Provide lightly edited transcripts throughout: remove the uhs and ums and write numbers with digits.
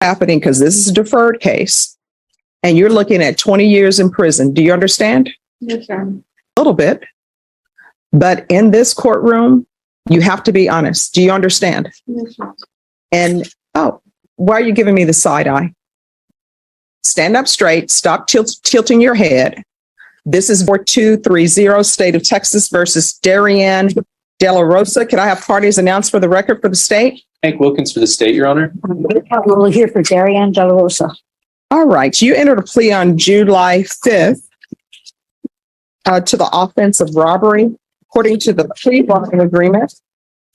happening because this is a deferred case and you're looking at 20 years in prison. Do you understand? Yes, sir. A little bit. But in this courtroom, you have to be honest. Do you understand? Yes, sir. And, oh, why are you giving me the side eye? Stand up straight. Stop tilting your head. This is 4230, State of Texas versus Darian De La Rosa. Can I have parties announced for the record for the state? Hank Wilkins for the state, Your Honor. We're here for Darian De La Rosa. All right. You entered a plea on July 5th to the offense of robbery. According to the plea bargaining agreement,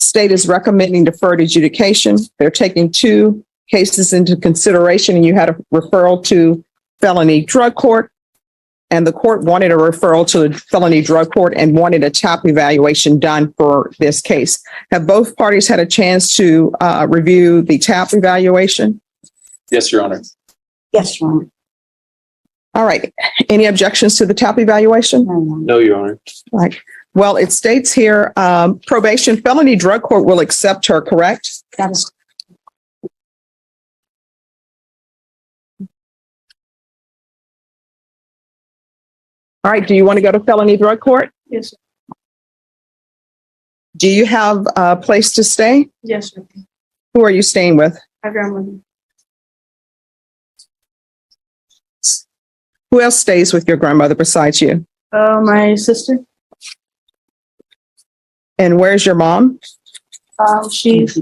state is recommending deferred adjudication. They're taking 2 cases into consideration, and you had a referral to felony drug court, and the court wanted a referral to the felony drug court and wanted a TAP evaluation done for this case. Have both parties had a chance to review the TAP evaluation? Yes, Your Honor. Yes, Your Honor. All right. Any objections to the TAP evaluation? No, Your Honor. Right. Well, it states here, probation felony drug court will accept her, correct? That is All right. Do you want to go to felony drug court? Yes, sir. Do you have a place to stay? Yes, sir. Who are you staying with? My grandmother. Who else stays with your grandmother besides you? My sister. And where's your mom? She's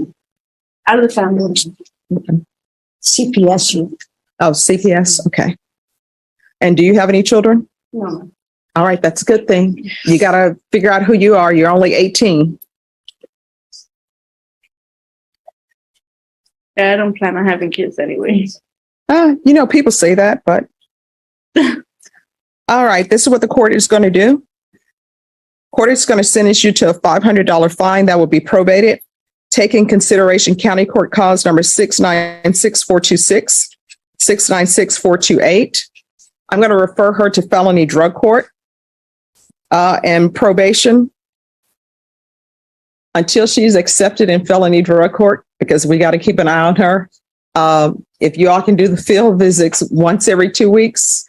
out of the family. CPS. Oh, CPS. Okay. And do you have any children? No. All right. That's a good thing. You got to figure out who you are. You're only 18. I don't plan on having kids anyway. People say that, but all right. This is what the court is going to do. Court is going to sentence you to a $500 fine that will be probated. Take in consideration County Court Cause number 696-426, 696-428. I'm going to refer her to felony drug court and probation until she's accepted in felony drug court, because we got to keep an eye on her. If you all can do the field visits once every 2 weeks.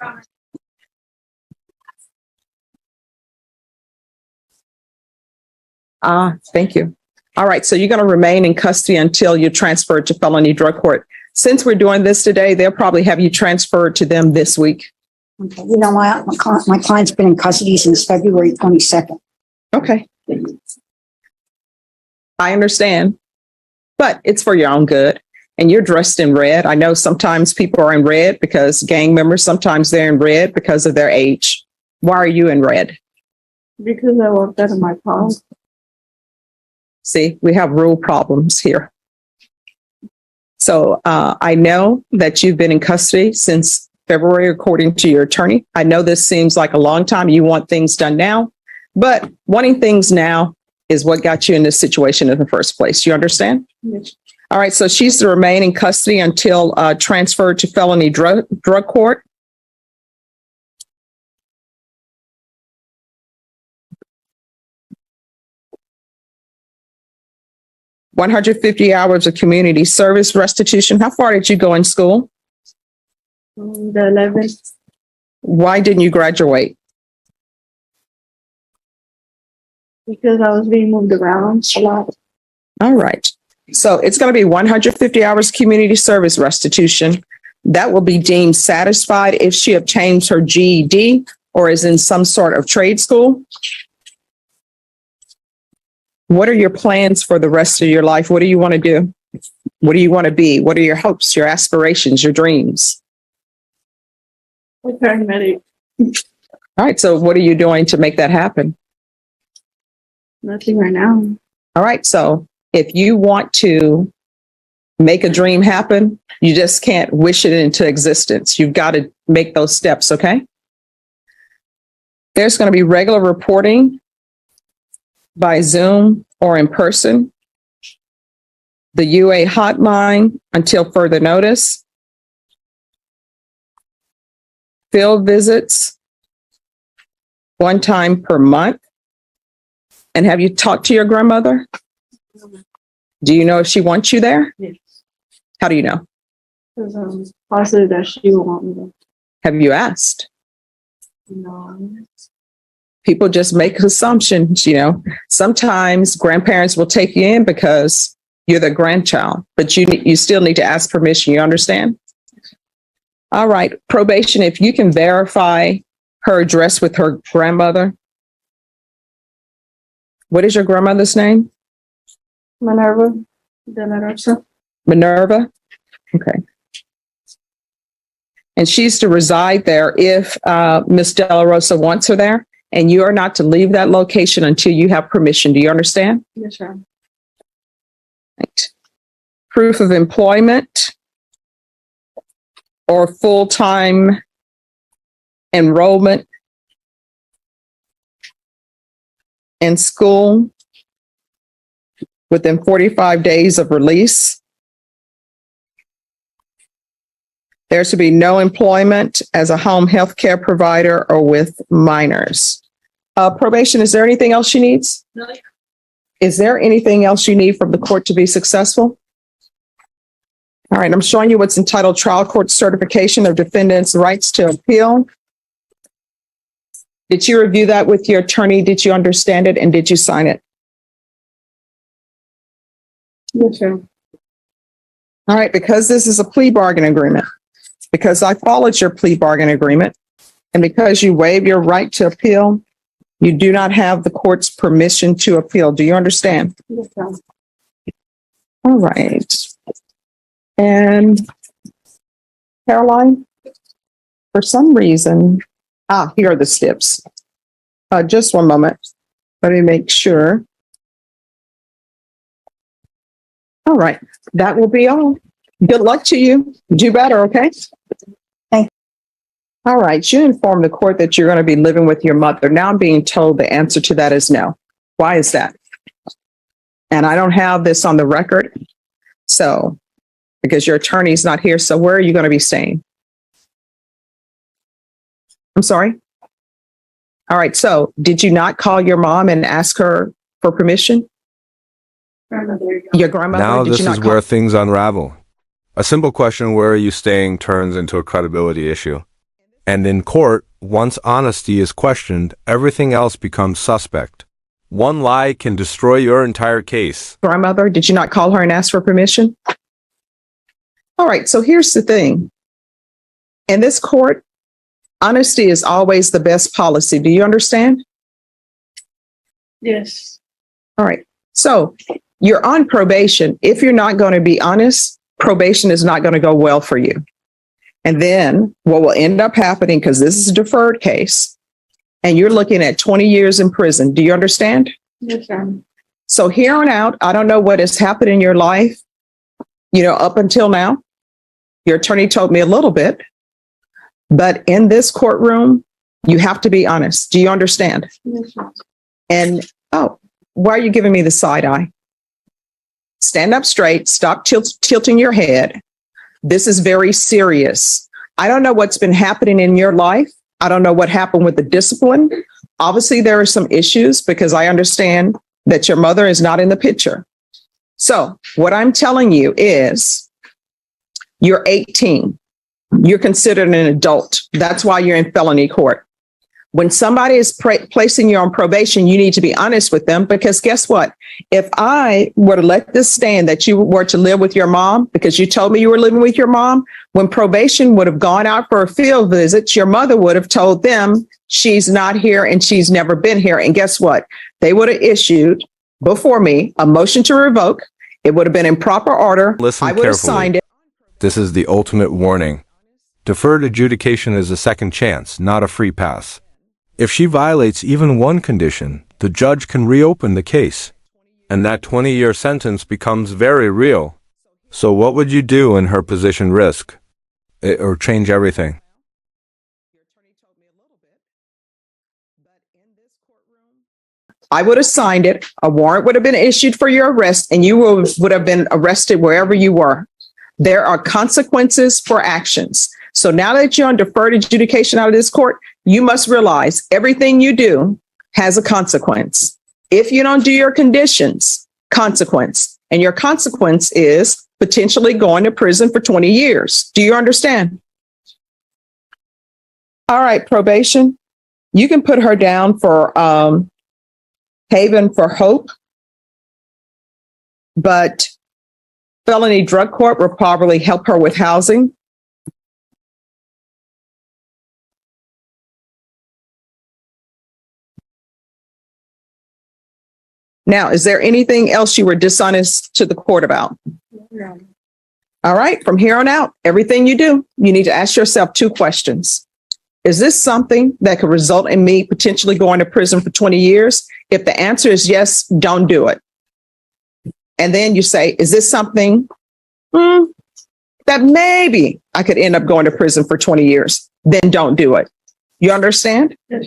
Thank you. All right. So you're going to remain in custody until you're transferred to felony drug court. Since we're doing this today, they'll probably have you transferred to them this week. Okay. My client's been in custody since February 22nd. Okay. I understand, but it's for your own good. And you're dressed in red. I know sometimes people are in red because gang members, sometimes they're in red because of their age. Why are you in red? Because I walked out of my car. See, we have rule problems here. So I know that you've been in custody since February, according to your attorney. I know this seems like a long time. You want things done now, but wanting things now is what got you in this situation in the first place. You understand? Yes. All right. So she's to remain in custody until transferred to felony drug court. $150 hours of community service restitution. How far did you go in school? The 11th. Why didn't you graduate? Because I was being moved around a lot. All right. So it's going to be 150 hours community service restitution. That will be deemed satisfied if she obtains her GED or is in some sort of trade school. What are your plans for the rest of your life? What do you want to do? What do you want to be? What are your hopes, your aspirations, your dreams? A paramedic. All right. So what are you doing to make that happen? Nothing right now. All right. So if you want to make a dream happen, you just can't wish it into existence. You've got to make those steps. Okay. There's going to be regular reporting by Zoom or in person. The UA hotline until further notice. Field visits 1 time per month. And have you talked to your grandmother? Do you know if she wants you there? Yes. How do you know? Because I'm positive that she will want me Have you asked? to know. People just make assumptions, you know. Sometimes grandparents will take you in because you're the grandchild, but you still need to ask permission. You understand? All right. Probation, if you can verify her address with her grandmother. What is your grandmother's name? Minerva, de la Rosa. Minerva? Okay. And she's to reside there if Miss De La Rosa wants her there, and you are not to leave that location until you have permission. Do you understand? Yes, sir. Right. Proof of employment or full-time enrollment in school within 45 days of release. There should be no employment as a home health care provider or with minors. Probation, is there anything else she needs? No. Is there anything else you need from the court to be successful? All right, I'm showing you what's entitled Trial Court Certification of Defendant's Rights to Appeal. Did you review that with your attorney? Did you understand it? And did you sign it? Yes, sir. All right, because this is a plea bargain agreement, because I followed your plea bargain agreement, and because you waive your right to appeal, you do not have the court's permission to appeal. Do you understand? Yes, sir. All right. And Caroline, for some reason, here are the steps. Just one moment. Let me make sure. All right, that will be all. Good luck to you. Do better, okay? Thank you. All right, you informed the court that you're going to be living with your mother. Now I'm being told the answer to that is no. Why is that? And I don't have this on the record. So, because your attorney's not here, so where are you going to be staying? I'm sorry? All right, so did you not call your mom and ask her for permission? Your grandmother? Now did this you not is call- where things unravel. A simple question, where are you staying, turns into a credibility issue. And in court, once honesty is questioned, everything else becomes suspect. One lie can destroy your entire case. Grandmother, did you not call her and ask for permission? All right, so here's the thing. In this court, honesty is always the best policy. Do you understand? Yes. All right, so you're on probation. If you're not going to be honest, probation is not going to go well for you. And then what will end up happening, because this is a deferred case, and you're looking at 20 years in prison. Do you understand? Yes, sir. So here on out, I don't know what has happened in your life, up until now. Your attorney told me a little bit, but in this courtroom, you have to be honest. Do you understand? Yes, sir. And, why are you giving me the side eye? Stand up straight, stop tilting your head. This is very serious. I don't know what's been happening in your life. I don't know what happened with the discipline. Obviously, there are some issues because I understand that your mother is not in the picture. So what I'm telling you is you're 18. You're considered an adult. That's why you're in felony court. When somebody is placing you on probation, you need to be honest with them, because guess what? If I were to let this stand that you were to live with your mom, because you told me you were living with your mom, when probation would have gone out for a field visit, your mother would have told them she's not here and she's never been here. And guess what? They would have issued before me a motion to revoke. It would have been in proper order. Listen I would have carefully. signed it. This is the ultimate warning. Deferred adjudication is a second chance, not a free pass. If she violates even one condition, the judge can reopen the case, and that 20-year sentence becomes very real. So what would you do in her position? Risk it or change everything? I would have signed it. A warrant would have been issued for your arrest, and you would have been arrested wherever you were. There are consequences for actions. So now that you're on deferred adjudication out of this court, you must realize everything you do has a consequence. If you don't do your conditions, consequence. And your consequence is potentially going to prison for 20 years. Do you understand? All right, probation. You can put her down for Haven for Hope, but felony drug court will probably help her with housing. Now, is there anything else you were dishonest to the court about? No. All right, from here on out, everything you do, you need to ask yourself 2 questions. Is this something that could result in me potentially going to prison for 20 years? If the answer is yes, don't do it. And then you say, is this something that maybe I could end up going to prison for 20 years? Then don't do it. You understand? Yes.